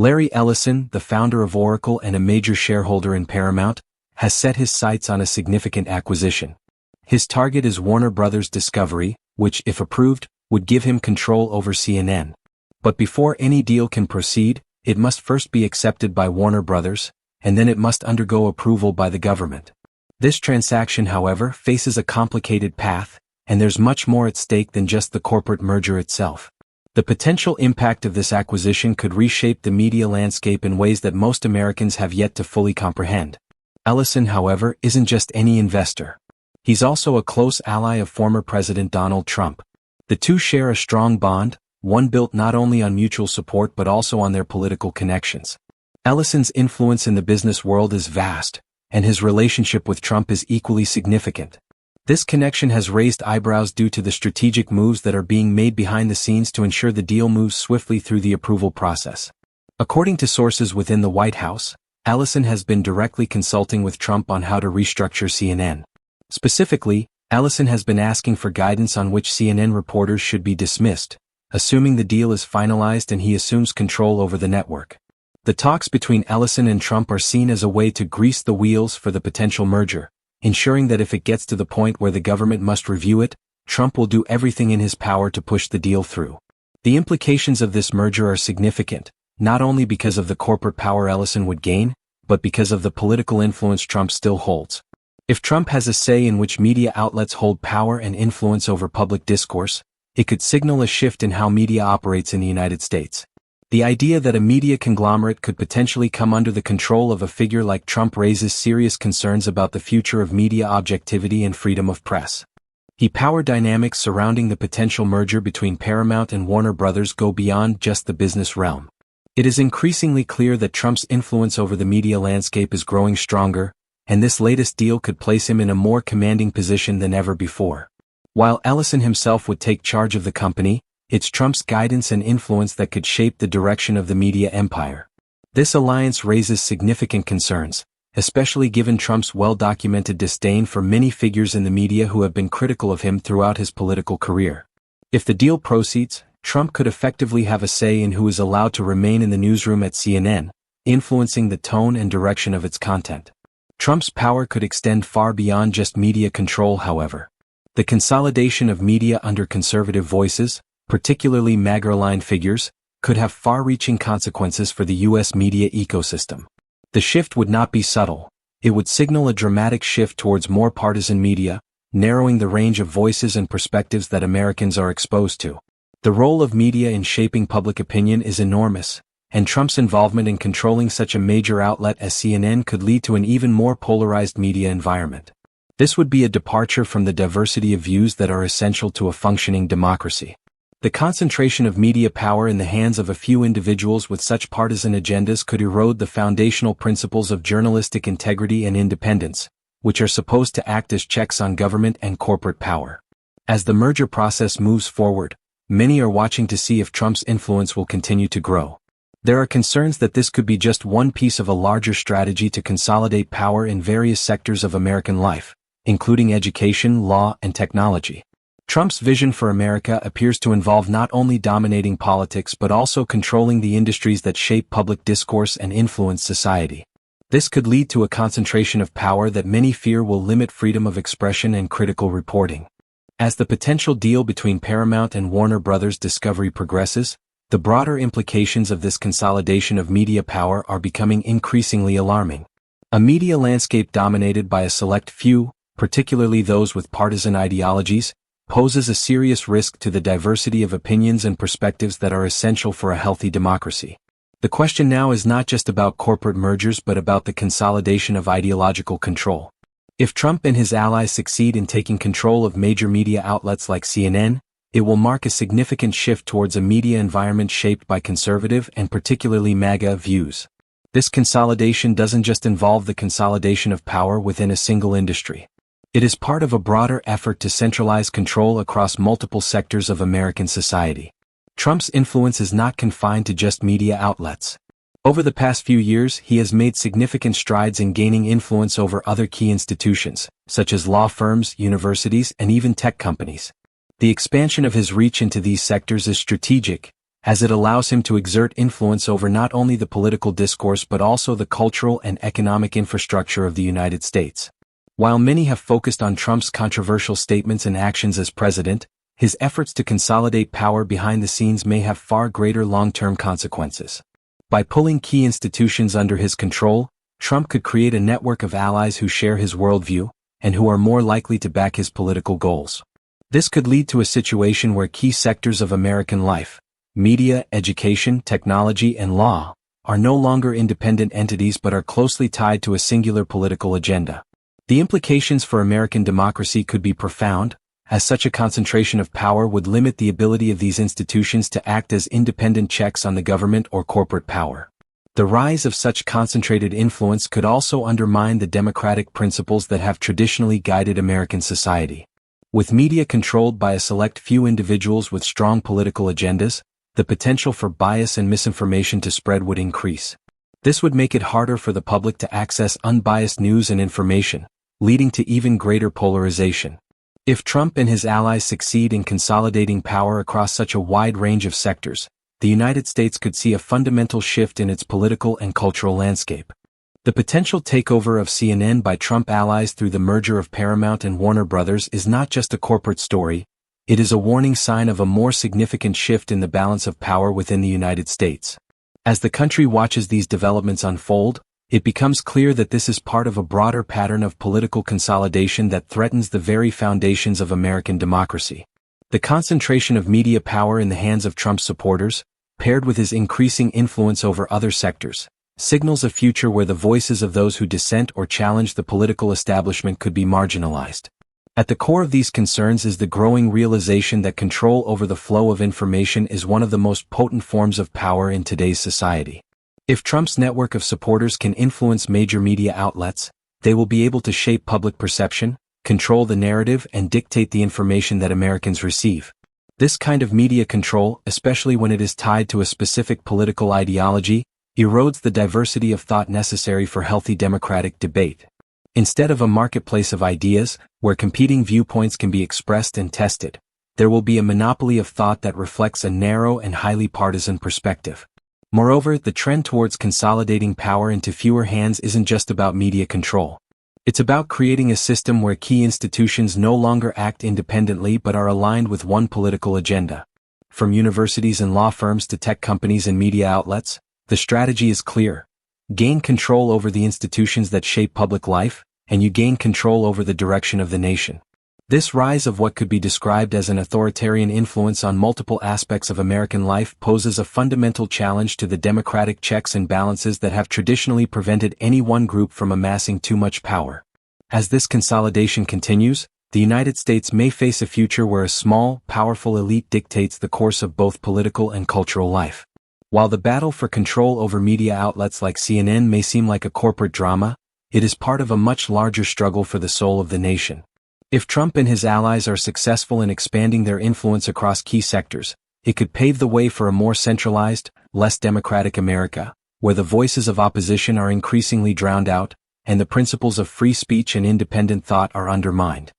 Larry Ellison, the founder of Oracle and a major shareholder in Paramount, has set his sights on a significant acquisition. His target is Warner Bros. Discovery, which, if approved, would give him control over CNN. But before any deal can proceed, it must first be accepted by Warner Bros., and then it must undergo approval by the government. This transaction, however, faces a complicated path, and there's much more at stake than just the corporate merger itself. The potential impact of this acquisition could reshape the media landscape in ways that most Americans have yet to fully comprehend. Ellison, however, isn't just any investor. He's also a close ally of former President Donald Trump. The two share a strong bond, one built not only on mutual support but also on their political connections. Ellison's influence in the business world is vast, and his relationship with Trump is equally significant. This connection has raised eyebrows due to the strategic moves that are being made behind the scenes to ensure the deal moves swiftly through the approval process. According to sources within the White House, Ellison has been directly consulting with Trump on how to restructure CNN. Specifically, Ellison has been asking for guidance on which CNN reporters should be dismissed, assuming the deal is finalized and he assumes control over the network. The talks between Ellison and Trump are seen as a way to grease the wheels for the potential merger, ensuring that if it gets to the point where the government must review it, Trump will do everything in his power to push the deal through. The implications of this merger are significant, not only because of the corporate power Ellison would gain, but because of the political influence Trump still holds. If Trump has a say in which media outlets hold power and influence over public discourse, it could signal a shift in how media operates in the United States. The idea that a media conglomerate could potentially come under the control of a figure like Trump raises serious concerns about the future of media objectivity and freedom of press. The power dynamics surrounding the potential merger between Paramount and Warner Bros. Go beyond just the business realm. It is increasingly clear that Trump's influence over the media landscape is growing stronger, and this latest deal could place him in a more commanding position than ever before. While Ellison himself would take charge of the company, it's Trump's guidance and influence that could shape the direction of the media empire. This alliance raises significant concerns, especially given Trump's well-documented disdain for many figures in the media who have been critical of him throughout his political career. If the deal proceeds, Trump could effectively have a say in who is allowed to remain in the newsroom at CNN, influencing the tone and direction of its content. Trump's power could extend far beyond just media control, however. The consolidation of media under conservative voices, particularly MAGA-aligned figures, could have far-reaching consequences for the U.S. media ecosystem. The shift would not be subtle. It would signal a dramatic shift towards more partisan media, narrowing the range of voices and perspectives that Americans are exposed to. The role of media in shaping public opinion is enormous, and Trump's involvement in controlling such a major outlet as CNN could lead to an even more polarized media environment. This would be a departure from the diversity of views that are essential to a functioning democracy. The concentration of media power in the hands of a few individuals with such partisan agendas could erode the foundational principles of journalistic integrity and independence, which are supposed to act as checks on government and corporate power. As the merger process moves forward, many are watching to see if Trump's influence will continue to grow. There are concerns that this could be just one piece of a larger strategy to consolidate power in various sectors of American life, including education, law, and technology. Trump's vision for America appears to involve not only dominating politics but also controlling the industries that shape public discourse and influence society. This could lead to a concentration of power that many fear will limit freedom of expression and critical reporting. As the potential deal between Paramount and Warner Bros. Discovery progresses, the broader implications of this consolidation of media power are becoming increasingly alarming. A media landscape dominated by a select few, particularly those with partisan ideologies, poses a serious risk to the diversity of opinions and perspectives that are essential for a healthy democracy. The question now is not just about corporate mergers but about the consolidation of ideological control. If Trump and his allies succeed in taking control of major media outlets like CNN, it will mark a significant shift towards a media environment shaped by conservative and particularly MAGA views. This consolidation doesn't just involve the consolidation of power within a single industry. It is part of a broader effort to centralize control across multiple sectors of American society. Trump's influence is not confined to just media outlets. Over the past few years, he has made significant strides in gaining influence over other key institutions, such as law firms, universities, and even tech companies. The expansion of his reach into these sectors is strategic, as it allows him to exert influence over not only the political discourse but also the cultural and economic infrastructure of the United States. While many have focused on Trump's controversial statements and actions as president, his efforts to consolidate power behind the scenes may have far greater long-term consequences. By pulling key institutions under his control, Trump could create a network of allies who share his worldview and who are more likely to back his political goals. This could lead to a situation where key sectors of American life, media, education, technology, and law, are no longer independent entities but are closely tied to a singular political agenda. The implications for American democracy could be profound, as such a concentration of power would limit the ability of these institutions to act as independent checks on the government or corporate power. The rise of such concentrated influence could also undermine the democratic principles that have traditionally guided American society. With media controlled by a select few individuals with strong political agendas, the potential for bias and misinformation to spread would increase. This would make it harder for the public to access unbiased news and information, leading to even greater polarization. If Trump and his allies succeed in consolidating power across such a wide range of sectors, the United States could see a fundamental shift in its political and cultural landscape. The potential takeover of CNN by Trump allies through the merger of Paramount and Warner Brothers is not just a corporate story, it is a warning sign of a more significant shift in the balance of power within the United States. As the country watches these developments unfold, it becomes clear that this is part of a broader pattern of political consolidation that threatens the very foundations of American democracy. The concentration of media power in the hands of Trump's supporters, paired with his increasing influence over other sectors, signals a future where the voices of those who dissent or challenge the political establishment could be marginalized. At the core of these concerns is the growing realization that control over the flow of information is one of the most potent forms of power in today's society. If Trump's network of supporters can influence major media outlets, they will be able to shape public perception, control the narrative, and dictate the information that Americans receive. This kind of media control, especially when it is tied to a specific political ideology, erodes the diversity of thought necessary for healthy democratic debate. Instead of a marketplace of ideas, where competing viewpoints can be expressed and tested, there will be a monopoly of thought that reflects a narrow and highly partisan perspective. Moreover, the trend towards consolidating power into fewer hands isn't just about media control. It's about creating a system where key institutions no longer act independently but are aligned with one political agenda. From universities and law firms to tech companies and media outlets, the strategy is clear. Gain control over the institutions that shape public life, and you gain control over the direction of the nation. This rise of what could be described as an authoritarian influence on multiple aspects of American life poses a fundamental challenge to the democratic checks and balances that have traditionally prevented any one group from amassing too much power. As this consolidation continues, the United States may face a future where a small, powerful elite dictates the course of both political and cultural life. While the battle for control over media outlets like CNN may seem like a corporate drama, it is part of a much larger struggle for the soul of the nation. If Trump and his allies are successful in expanding their influence across key sectors, it could pave the way for a more centralized, less democratic America, where the voices of opposition are increasingly drowned out, and the principles of free speech and independent thought are undermined.